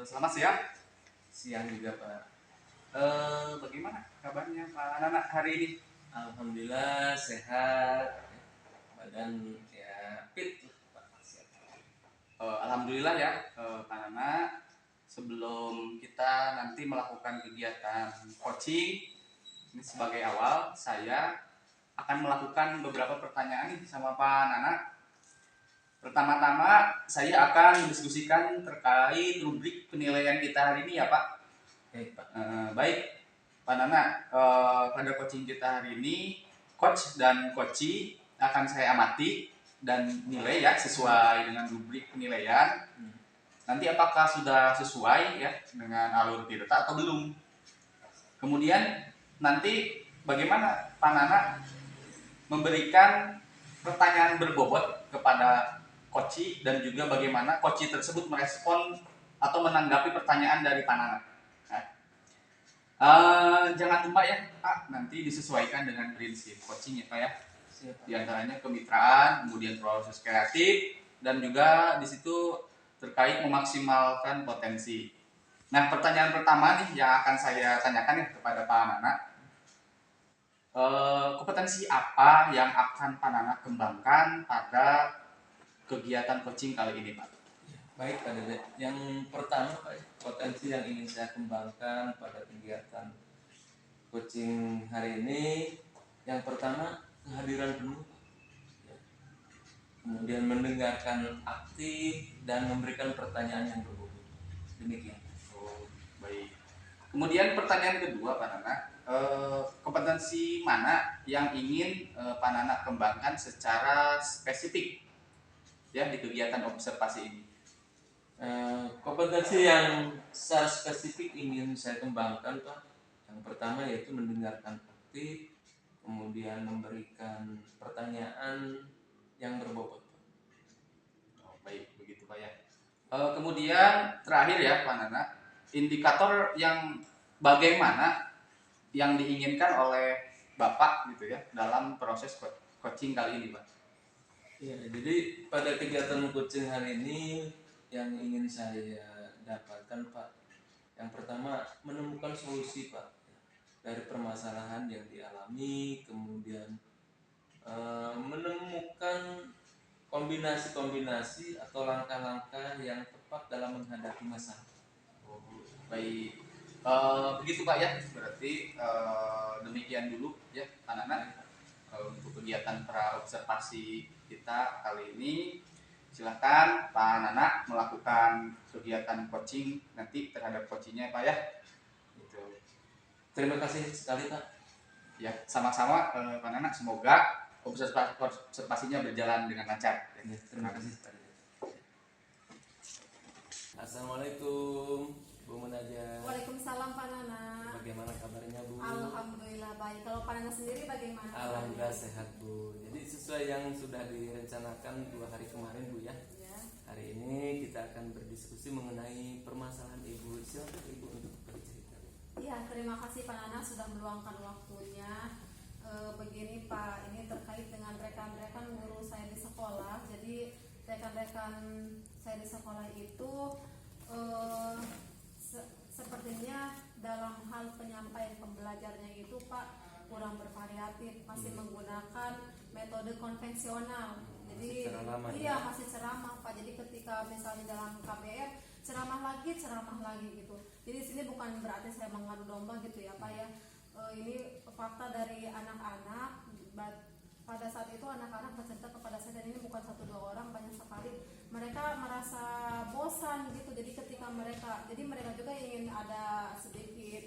Selamat siang. Siang juga Pak. Bagaimana kabarnya Pak Nana hari ini? Alhamdulillah sehat, badan ya fit lah, Pak. Sehat. Alhamdulillah ya Pak Nana. Sebelum kita nanti melakukan kegiatan coaching, ini sebagai awal saya akan melakukan beberapa pertanyaan nih sama Pak Nana. Pertama-tama saya akan mendiskusikan terkait rubrik penilaian kita hari ini ya Pak. Baik Pak. Baik Pak Nana, pada coaching kita hari ini coach dan coachee akan saya amati dan nilai ya sesuai dengan rubrik penilaian. Nanti apakah sudah sesuai ya dengan alur tirta atau belum. Kemudian nanti bagaimana Pak Nana memberikan pertanyaan berbobot kepada coachee dan juga bagaimana coachee tersebut merespon atau menanggapi pertanyaan dari Pak Nana. Jangan lupa ya Pak, nanti disesuaikan dengan prinsip coaching ya Pak ya. Di antaranya kemitraan, kemudian proses kreatif, dan juga di situ terkait memaksimalkan potensi. Nah, pertanyaan pertama nih yang akan saya tanyakan ya kepada Pak Nana. Kompetensi apa yang akan Pak Nana kembangkan pada kegiatan coaching kali ini Pak? Baik Pak Dede. Yang pertama Pak, potensi yang ingin saya kembangkan pada kegiatan coaching hari ini, yang pertama kehadiran penuh, kemudian mendengarkan aktif dan memberikan pertanyaan yang berbobot. Demikian. Oh, baik. Kemudian pertanyaan kedua Pak Nana, kompetensi mana yang ingin Pak Nana kembangkan secara spesifik ya di kegiatan observasi ini? Kompetensi yang secara spesifik ingin saya kembangkan Pak, yang pertama yaitu mendengarkan aktif, kemudian memberikan pertanyaan yang berbobot. Oh, baik, begitu Pak ya. Kemudian terakhir ya Pak Nana, indikator yang bagaimana yang diinginkan oleh Bapak gitu ya dalam proses coaching kali ini Pak? Ya, jadi pada kegiatan coaching hari ini yang ingin saya dapatkan Pak, yang pertama menemukan solusi Pak dari permasalahan yang dialami, kemudian menemukan kombinasi-kombinasi atau langkah-langkah yang tepat dalam menghadapi masalah. Oh, baik. Begitu Pak ya, berarti demikian dulu ya Pak Nana untuk kegiatan pra observasi kita kali ini. Silakan Pak Nana melakukan kegiatan coaching nanti terhadap coachingnya Pak ya. Gitu. Terima kasih sekali Pak. Ya, sama-sama Pak Nana, semoga observasinya berjalan dengan lancar. Ya, terima kasih. Assalamualaikum Bu Munajat. Waalaikumsalam Pak Nana. Bagaimana kabarnya Bu? Alhamdulillah baik. Kalau Pak Nana sendiri bagaimana? Alhamdulillah sehat Bu. Jadi sesuai yang sudah direncanakan 2 hari kemarin Bu ya. Ya. Hari ini kita akan berdiskusi mengenai permasalahan Ibu. Silakan Ibu untuk bercerita. Iya, terima kasih Pak Nana sudah meluangkan waktunya. Begini Pak, ini terkait dengan rekan-rekan guru saya di sekolah. Jadi rekan-rekan saya di sekolah itu sepertinya dalam hal penyampaian pembelajarnya itu Pak kurang bervariatif, masih menggunakan metode konvensional. Jadi masih ceramah Pak. Jadi ketika misalnya dalam KBR ceramah lagi gitu. Jadi di sini bukan berarti saya mengadu domba gitu ya Pak ya. Ini fakta dari anak-anak. Pada saat itu anak-anak bercerita kepada saya, dan ini bukan 1-2 orang, banyak sekali. Mereka merasa bosan gitu. Jadi ketika mereka juga ingin ada sedikit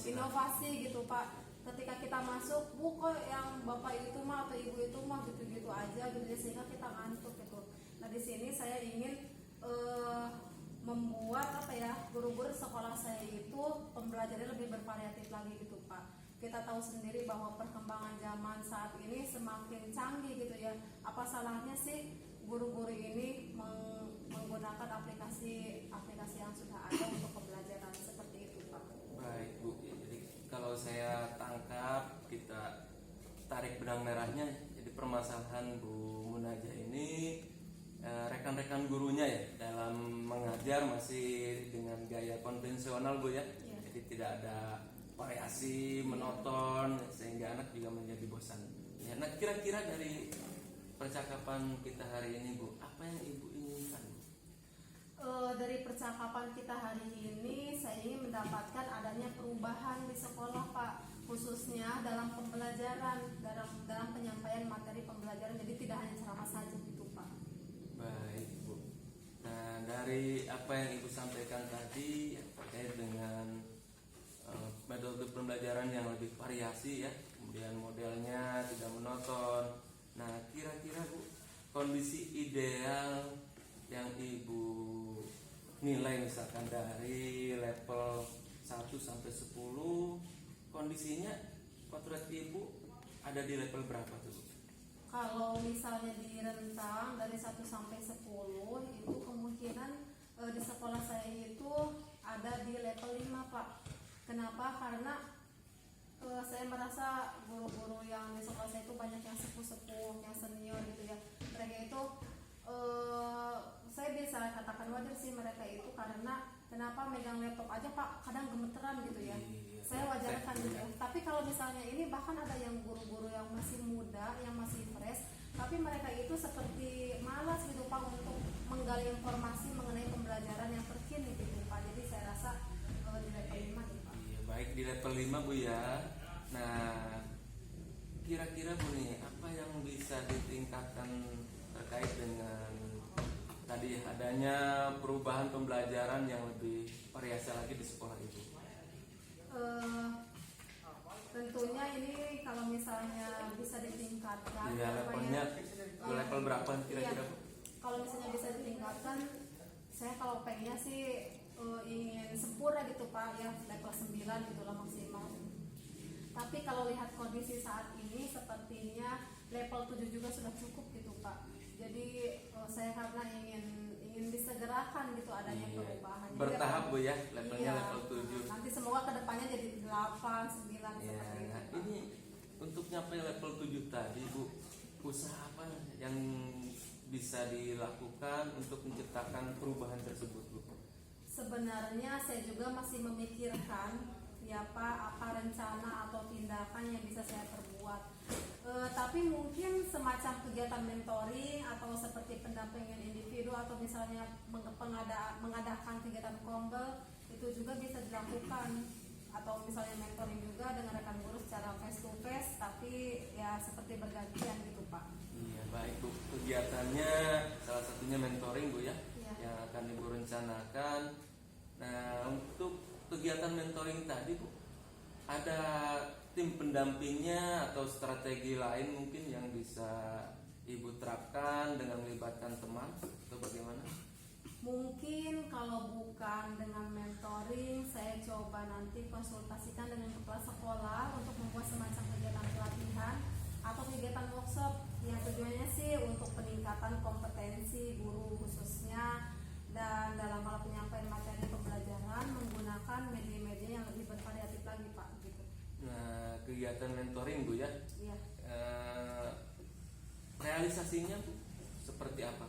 inovasi gitu Pak. Ketika kita masuk, kok yang bapak itu mah atau ibu itu mah gitu-gitu aja gitu, sehingga kita ngantuk gitu. Nah di sini saya ingin membuat guru-guru sekolah saya itu pembelajarannya lebih bervariatif lagi gitu Pak. Kita tahu sendiri bahwa perkembangan zaman saat ini semakin canggih gitu ya. Apa salahnya sih guru-guru ini menggunakan aplikasi yang sudah ada untuk pembelajaran seperti itu Pak? Baik Bu. Jadi kalau saya tangkap, kita tarik benang merahnya. Jadi permasalahan Bu Munajat ini rekan-rekan gurunya ya dalam mengajar masih dengan gaya konvensional Bu ya. Iya. Jadi tidak ada variasi monoton sehingga anak juga menjadi bosan. Ya, nah kira-kira dari percakapan kita hari ini Bu, apa yang Ibu inginkan? Dari percakapan kita hari ini, saya ingin mendapatkan adanya perubahan di sekolah Pak, khususnya dalam pembelajaran, dalam penyampaian materi pembelajaran. Jadi tidak hanya ceramah saja gitu Pak. Baik Bu. Nah dari apa yang Ibu sampaikan tadi ya, terkait dengan metode pembelajaran yang lebih variasi ya, kemudian modelnya tidak monoton. Nah kira-kira Bu, kondisi ideal yang Ibu nilai misalkan dari level 1 sampai 10, kondisinya potret Ibu ada di level berapa tuh Bu? Kalau misalnya di rentang dari 1 sampai 10 itu kemungkinan di sekolah saya itu ada di level 5 Pak. Kenapa? Karena saya merasa guru-guru yang di sekolah saya itu banyak yang sepuh-sepuh, yang senior gitu ya. Mereka itu saya bisa katakan wajar sih mereka itu, karena kenapa megang laptop aja Pak kadang gemeteran gitu ya. Saya wajarkan gitu ya. Tapi kalau misalnya ini bahkan ada yang guru-guru yang masih muda, yang masih fresh, tapi mereka itu seperti malas gitu Pak untuk menggali informasi mengenai pembelajaran yang terkini gitu Pak. Jadi saya rasa di level 5 gitu Pak. Iya, baik di level 5 Bu ya. Nah, kira-kira Bu nih, apa yang bisa ditingkatkan terkait dengan tadi adanya perubahan pembelajaran yang lebih variasi lagi di sekolah itu? Tentunya ini kalau misalnya bisa ditingkatkan Iya, levelnya level berapa kira-kira Bu? Kalau misalnya bisa ditingkatkan, saya kalau pengennya sih ingin sempurna gitu Pak ya, level 9 gitulah maksimal. Tapi kalau lihat kondisi saat ini sepertinya level 7 juga sudah cukup gitu Pak. Jadi saya karena ingin disegerakan gitu adanya perubahan. Jadi Bertahap Bu ya, levelnya iya, level 7. nanti semoga kedepannya jadi 8, 9 Ya, seperti itu nah Pak. ini untuk nyampe level 7 tadi Bu, usaha apa yang bisa dilakukan untuk menciptakan perubahan tersebut Bu? Sebenarnya saya juga masih memikirkan ya Pak, apa rencana atau tindakan yang bisa saya perbuat. Tapi mungkin semacam kegiatan mentoring atau seperti pendampingan individu atau misalnya mengadakan kegiatan kombel itu juga bisa dilakukan, atau misalnya mentoring juga dengan rekan guru secara face to face, tapi ya seperti bergantian gitu Pak. Iya baik Bu, kegiatannya salah satunya mentoring Bu ya, Iya. yang akan Ibu rencanakan. Nah untuk kegiatan mentoring tadi Bu, ada tim pendampingnya atau strategi lain mungkin yang bisa Ibu terapkan dengan melibatkan teman atau bagaimana? Mungkin kalau bukan dengan mentoring, saya coba nanti konsultasikan dengan kepala sekolah untuk membuat semacam kegiatan pelatihan atau kegiatan workshop yang tujuannya sih untuk peningkatan kompetensi guru khususnya, dan dalam hal penyampaian materi pembelajaran menggunakan media-media yang lebih bervariatif lagi Pak gitu. Nah kegiatan mentoring Bu ya, Iya. realisasinya Bu seperti apa?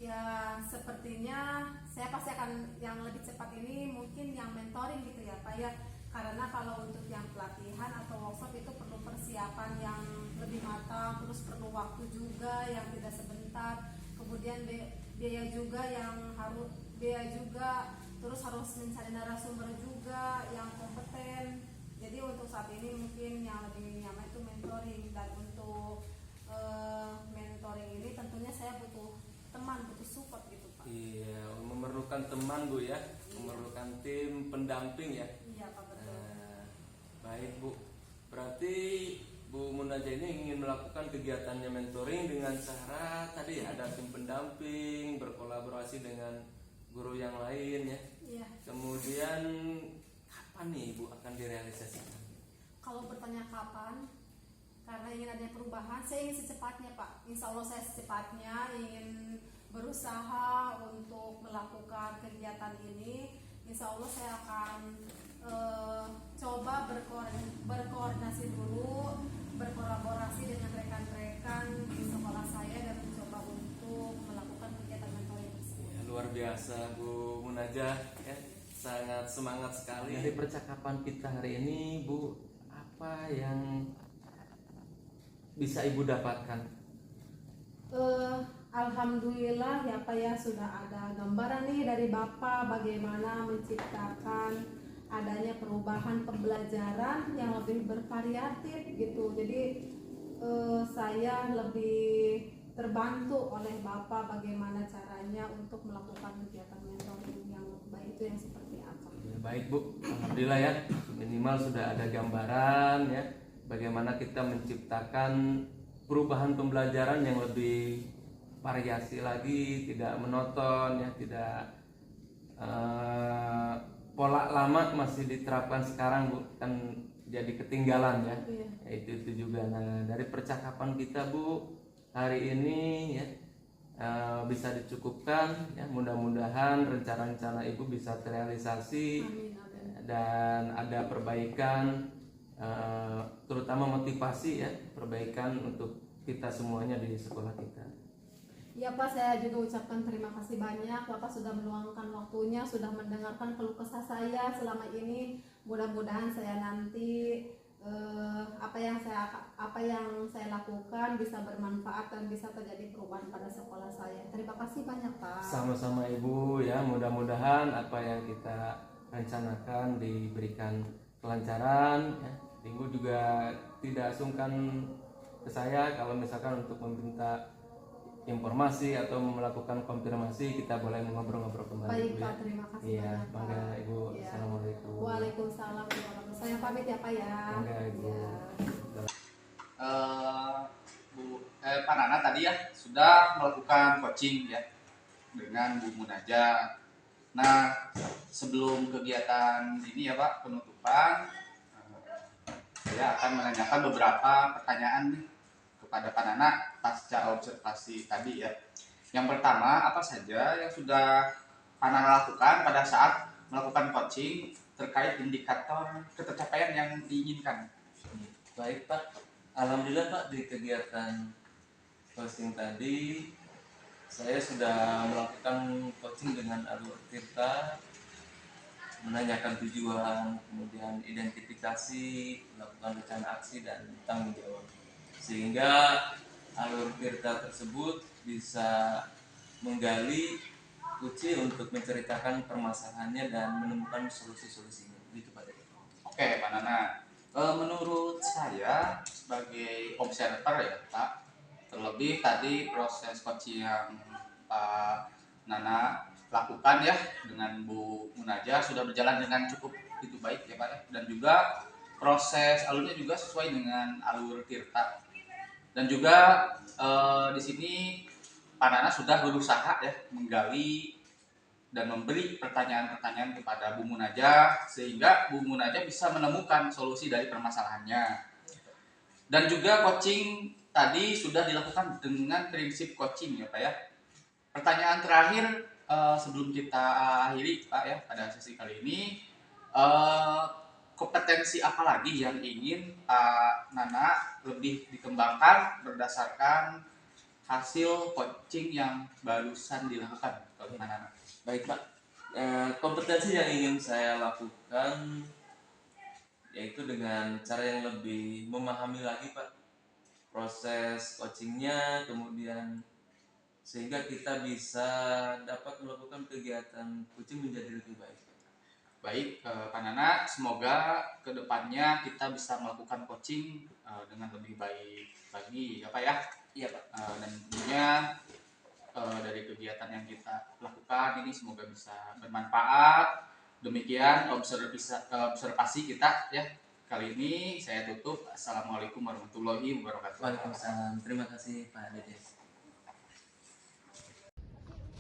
Ya sepertinya saya pasti akan yang lebih cepat ini mungkin yang mentoring gitu ya Pak ya, karena kalau untuk yang pelatihan atau workshop itu perlu persiapan yang lebih matang, terus perlu waktu juga yang tidak sebentar, kemudian biaya juga, terus harus mencari narasumber juga yang kompeten. Jadi untuk saat ini mungkin yang lebih nyaman itu mentoring, dan untuk mentoring ini tentunya saya butuh teman, butuh support gitu Pak. Iya, memerlukan teman Bu ya, memerlukan tim pendamping ya. Iya Pak, betul. Baik Bu, berarti Bu Munaja ini ingin melakukan kegiatannya mentoring dengan cara tadi ya, ada tim pendamping, berkolaborasi dengan guru yang lain ya. Iya. Kemudian kapan nih Bu akan direalisasikan? Kalau bertanya kapan, karena ingin adanya perubahan, saya ingin secepatnya Pak. Insya Allah saya secepatnya ingin berusaha untuk melakukan kegiatan ini. Insya Allah saya akan coba berkoordinasi dulu, berkolaborasi dengan rekan-rekan di sekolah saya dan mencoba untuk melakukan kegiatan luar biasa Bu Munajah ya, sangat semangat sekali. Dari percakapan kita hari ini Bu, apa yang bisa Ibu dapatkan? Alhamdulillah ya Pak ya, sudah ada gambaran nih dari Bapak bagaimana menciptakan adanya perubahan pembelajaran yang lebih bervariatif gitu. Jadi saya lebih terbantu oleh Bapak bagaimana caranya untuk melakukan kegiatan mentoring yang baik itu yang seperti apa. Ya, baik Bu, alhamdulillah ya, minimal sudah ada gambaran ya bagaimana kita menciptakan perubahan pembelajaran yang lebih variasi lagi, tidak monoton ya, tidak pola lama masih diterapkan sekarang Bu, kan jadi ketinggalan ya. Iya. Itu juga. Nah, dari percakapan kita Bu hari ini ya bisa dicukupkan ya, mudah-mudahan rencana-rencana Ibu bisa terrealisasi. Amin, amin. Dan ada perbaikan terutama motivasi ya, perbaikan untuk kita semuanya di sekolah kita. Ya Pak, saya juga ucapkan terima kasih banyak. Bapak sudah meluangkan waktunya, sudah mendengarkan keluh kesah saya selama ini. Mudah-mudahan saya nanti apa yang saya lakukan bisa bermanfaat dan bisa terjadi perubahan pada sekolah saya. Terima kasih banyak Pak. Sama-sama Ibu ya, mudah-mudahan apa yang kita rencanakan diberikan kelancaran ya. Ibu juga tidak sungkan ke saya kalau misalkan untuk meminta informasi atau melakukan konfirmasi, kita boleh ngobrol-ngobrol kembali. Baik Bu, Pak, ya. terima kasih Iya, banyak Pak. mangga Ibu. Iya. Assalamualaikum. Waalaikumsalam warahmatullahi wabarakatuh. Saya pamit ya Pak ya. Mangga Ibu. Ya. Pak Nana tadi ya sudah melakukan coaching ya dengan Bu Munajah. Nah, sebelum kegiatan ini ya Pak, penutupan, saya akan menanyakan beberapa pertanyaan nih kepada Pak Nana pasca observasi tadi ya. Yang pertama, apa saja yang sudah Pak Nana lakukan pada saat melakukan coaching terkait indikator ketercapaian yang diinginkan? Baik Pak, alhamdulillah Pak, di kegiatan coaching tadi saya sudah melakukan coaching dengan alur Tirta, menanyakan tujuan, kemudian identifikasi, melakukan rencana aksi dan tanggung jawab, sehingga alur Tirta tersebut bisa menggali Uci untuk menceritakan permasalahannya dan menemukan solusi-solusinya. Gitu Pak. Oke, Pak Nana. Menurut saya sebagai observer ya Pak, terlebih tadi proses coaching yang Pak Nana lakukan ya dengan Bu Munajah sudah berjalan dengan cukup itu baik ya Pak ya, dan juga proses alurnya juga sesuai dengan alur Tirta, dan juga di sini Pak Nana sudah berusaha ya menggali dan memberi pertanyaan-pertanyaan kepada Bu Munajah sehingga Bu Munajah bisa menemukan solusi dari permasalahannya. Dan juga coaching tadi sudah dilakukan dengan prinsip coaching ya Pak ya. Pertanyaan terakhir sebelum kita akhiri Pak ya pada sesi kali ini, kompetensi apa lagi yang ingin Pak Nana lebih dikembangkan berdasarkan hasil coaching yang barusan dilakukan oleh Pak Nana? Baik Pak, kompetensi yang ingin saya lakukan yaitu dengan cara yang lebih memahami lagi Pak proses coachingnya, kemudian sehingga kita bisa dapat melakukan kegiatan coaching menjadi lebih baik. Baik, Pak Nana, semoga kedepannya kita bisa melakukan coaching dengan lebih baik lagi ya Pak ya. Iya Pak. Dan tentunya dari kegiatan yang kita lakukan ini semoga bisa bermanfaat. Demikian observasi kita ya kali ini, saya tutup. Assalamualaikum warahmatullahi wabarakatuh. Waalaikumsalam. Terima kasih Pak Dedes.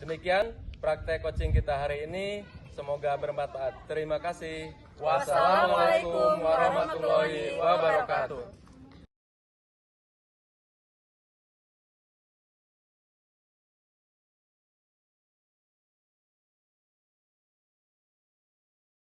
Demikian praktek coaching kita hari ini, semoga bermanfaat. Terima kasih. Wassalamualaikum warahmatullahi wabarakatuh.